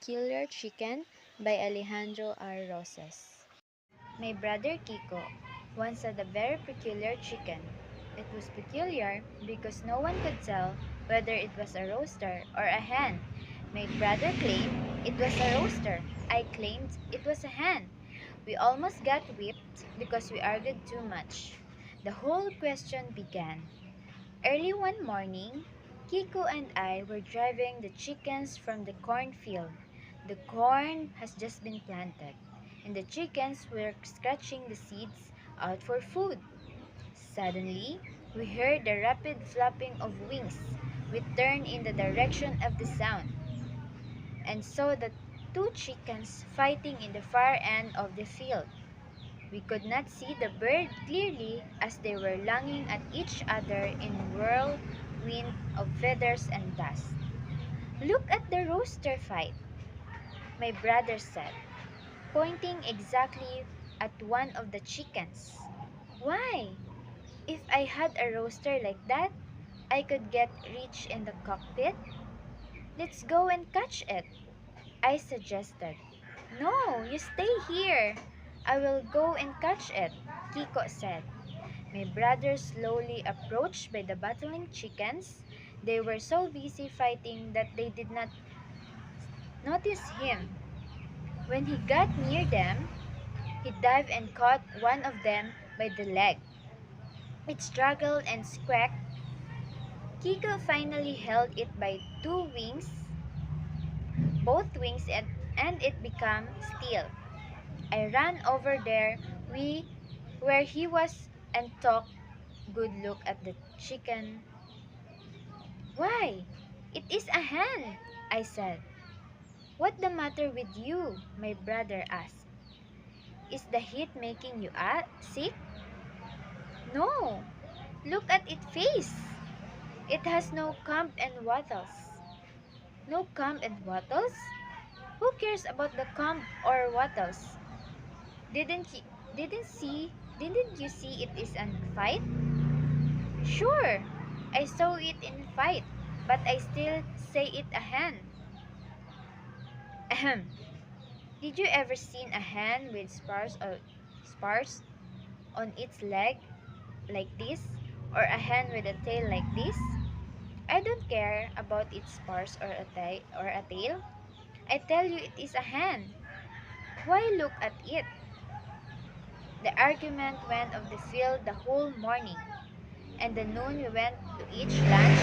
Peculiar Chicken by Alejandro R. Rosas. My brother Kiko once had a very peculiar chicken. It was peculiar because no one could tell whether it was a rooster or a hen. My brother claimed it was a rooster. I claimed it was a hen. We almost got whipped because we argued too much. The whole question began. Early one morning, Kiko and I were driving the chickens from the cornfield. The corn has just been planted, and the chickens were scratching the seeds out for food. Suddenly, we heard the rapid flapping of wings. We turned in the direction of the sound and saw the two chickens fighting in the far end of the field. We could not see the bird clearly as they were lunging at each other in whirlwind of feathers and dust. Look at the rooster fight, my brother said, pointing exactly at one of the chickens. Why? If I had a rooster like that, I could get rich in the cockpit. Let's go and catch it, I suggested. No, you stay here. I will go and catch it, Kiko said. My brother slowly approached by the battling chickens. They were so busy fighting that they did not notice him. When he got near them, he dived and caught one of them by the leg. It struggled and squawked. Kiko finally held it by two wings, both wings, and it became still. I ran over there where he was and took good look at the chicken. Why? It is a hen, I said. What the matter with you? My brother asked. Is the heat making you sick? No. Look at its face. It has no comb and wattles. No comb and wattles? Who cares about the comb or wattles? Didn't you, didn't you see it is a fight? Sure, I saw it in fight, but I still say it a hen. Ahem. Did you ever seen a hen with spars on its leg like this, or a hen with a tail like this? I don't care about its spars or a tail. I tell you it is a hen. Why look at it? The argument went of the field the whole morning, and the noon we went to each lunch.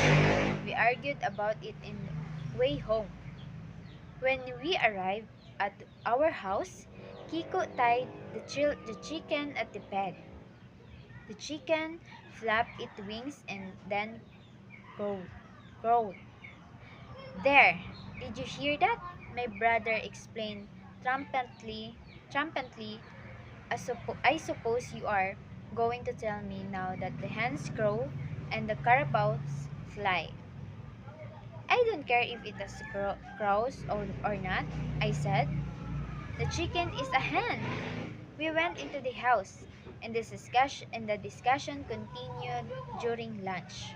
We argued about it in way home. When we arrived at our house, Kiko tied the chicken at the peg. The chicken flapped its wings and then crowed. crowed. There, did you hear that? My brother explained trumpetly. I suppose you are going to tell me now that the hens crow and the carabaos fly. I don't care if it is crows or not, I said. The chicken is a hen. We went into the house, and the discussion continued during lunch.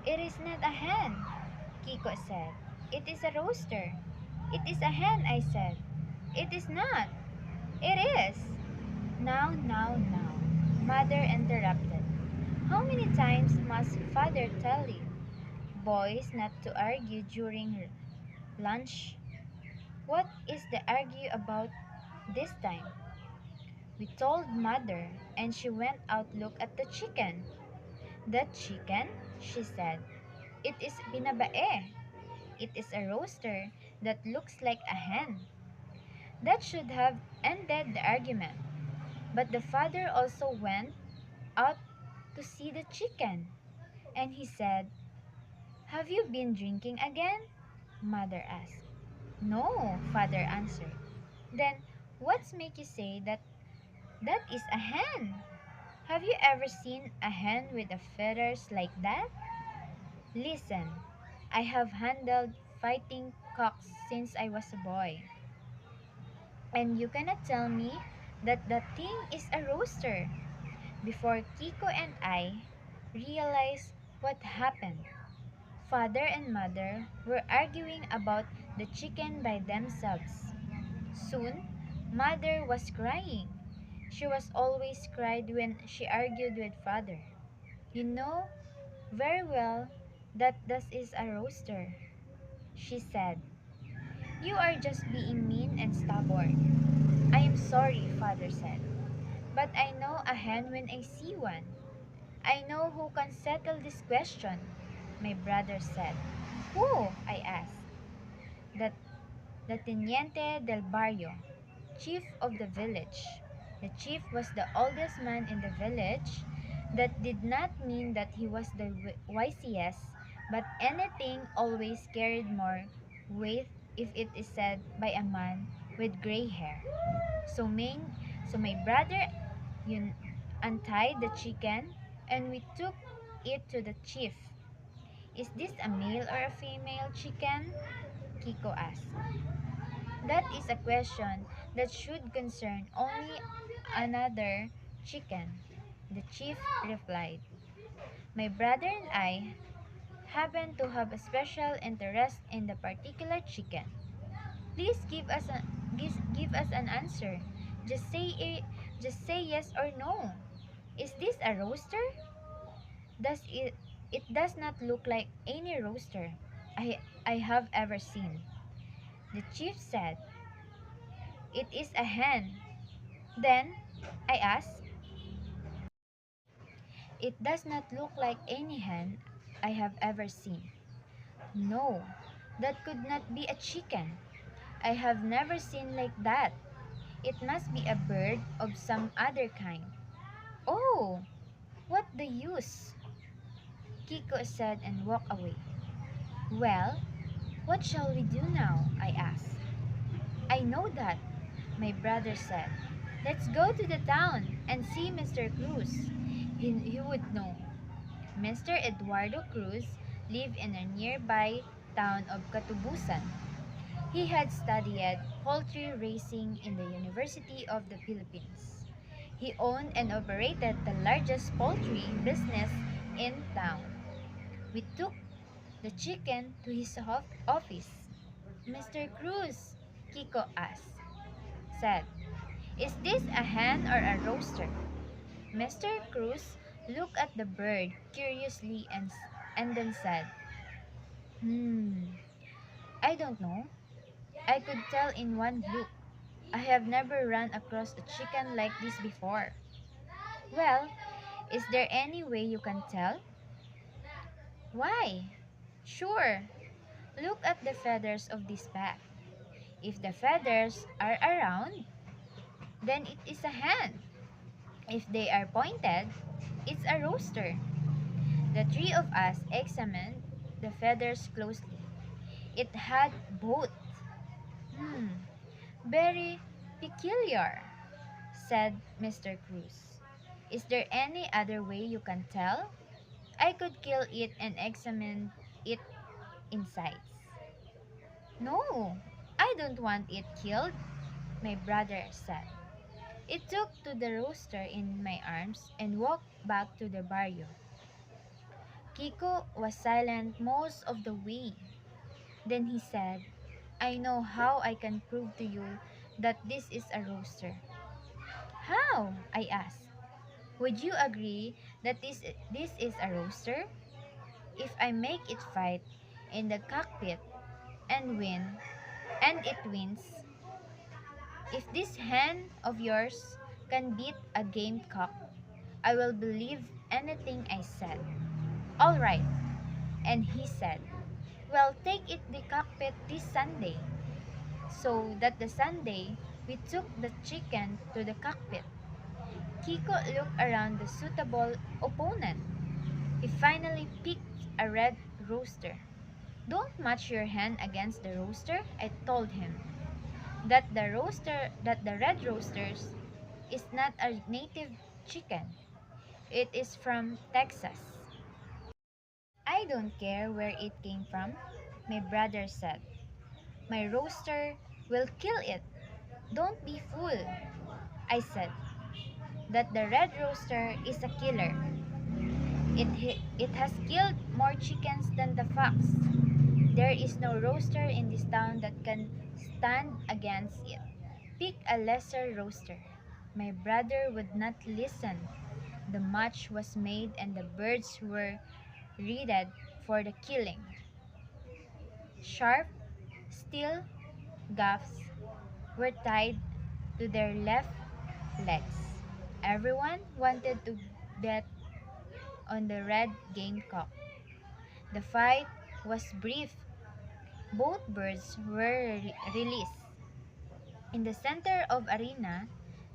It is not a hen, Kiko said. It is a rooster. It is a hen, I said. It is not. It is. Now, Mother interrupted. How many times must Father tell you, boys, not to argue during lunch? What is the argue about this time? We told Mother, and she went out look at the chicken. That chicken, she said, it is binabae. It is a rooster that looks like a hen. That should have ended the argument. But the father also went out to see the chicken, and he said, have you been drinking again? Mother asked. No, father answered. Then what's make you say that is a hen? Have you ever seen a hen with a feathers like that? Listen, I have handled fighting cocks since I was a boy. And you cannot tell me that the thing is a rooster. Before Kiko and I realized what happened, father and mother were arguing about the chicken by themselves. Soon, Mother was crying. She was always cried when she argued with Father. You know very well that this is a rooster, she said. You are just being mean and stubborn. I am sorry, Father said. But I know a hen when I see one. I know who can settle this question, my brother said. Who? I asked. The, the Teniente del Barrio, chief of the village. The chief was the oldest man in the village. That did not mean that he was the wisest, but anything always carried more weight if it is said by a man with gray hair. So, my brother untied the chicken and we took it to the chief. Is this a male or a female chicken? Kiko asked. That is a question that should concern only another chicken, the chief replied. My brother and I happen to have a special interest in the particular chicken. Please give us an answer. Just say just say yes or no. Is this a rooster? Does it does not look like any rooster I have ever seen. The chief said, it is a hen. Then I asked, it does not look like any hen I have ever seen. No, that could not be a chicken. I have never seen like that. It must be a bird of some other kind. Oh, what the use? Kiko said and walked away. Well, what shall we do now? I asked. I know that, my brother said. Let's go to the town and see Mr. Cruz. He would know. Mr. Eduardo Cruz lived in a nearby town of Katubusan. He had studied poultry raising in the University of the Philippines. He owned and operated the largest poultry business in town. We took the chicken to his office. Mr. Cruz, Kiko said, is this a hen or a rooster? Mr. Cruz looked at the bird curiously and then said, I don't know. I could tell in one look. I have never run across a chicken like this before. Well, is there any way you can tell? Why? Sure. Look at the feathers of this back. If the feathers are around, then it is a hen. If they are pointed, it's a rooster. The three of us examined the feathers closely. It had both. Very peculiar, said Mr. Cruz. Is there any other way you can tell? I could kill it and examine it insides. No, I don't want it killed, my brother said. It took to the rooster in my arms and walked back to the barrio. Kiko was silent most of the way. Then he said, I know how I can prove to you that this is a rooster. How? I asked. Would you agree that this is a rooster? If I make it fight in the cockpit and it wins, if this hen of yours can beat a game cock, I will believe anything I said. All right. And he said, well, take it the cockpit this Sunday. So that the Sunday, we took the chicken to the cockpit. Kiko looked around the suitable opponent. He finally picked a red rooster. Don't match your hen against the rooster, I told him. That the red roosters is not a native chicken. It is from Texas. I don't care where it came from, my brother said. My rooster will kill it. Don't be fool, I said. That the red rooster is a killer. It has killed more chickens than the fox. There is no roaster in this town that can stand against it. Pick a lesser roaster. My brother would not listen. The match was made and the birds were readied for the killing. Sharp steel gaffs were tied to their left legs. Everyone wanted to bet on the red gamecock. The fight was brief. Both birds were released. In the center of arena,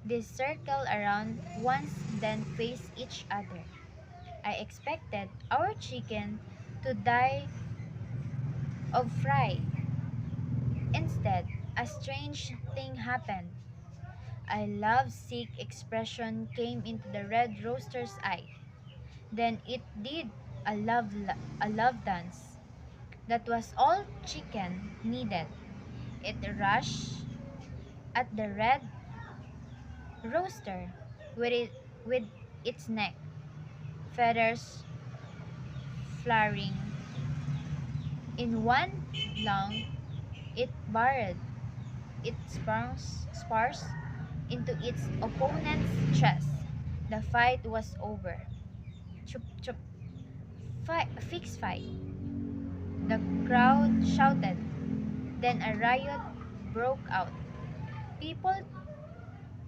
they circled around once then faced each other. I expected our chicken to die of fright. Instead, a strange thing happened. A love-sick expression came into the red rooster's eye. Then it did a love dance. That was all chicken needed. It rushed at the red rooster with its neck, feathers flaring. In one long, it burrowed its spars into its opponent's chest. The fight was over. Chup chup. Fix fight. The crowd shouted. Then a riot broke out. People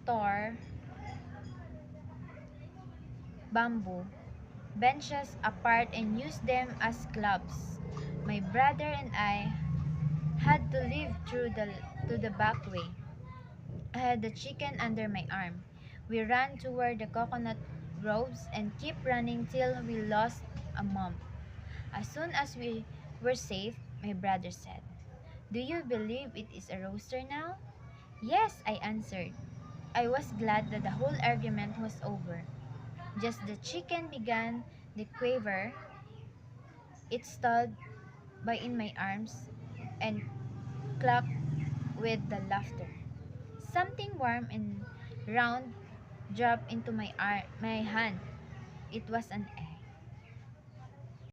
tore bamboo benches apart and used them as clubs. My brother and I had to leave through to the back way. I had the chicken under my arm. We ran toward the coconut groves and kept running till we lost a mom. As soon as we were safe, my brother said, "Do you believe it is a rooster now?" "Yes," I answered. I was glad that the whole argument was over. Just the chicken began the quaver. It stood by in my arms and clucked with the laughter. Something warm and round dropped into my hand. It was an egg.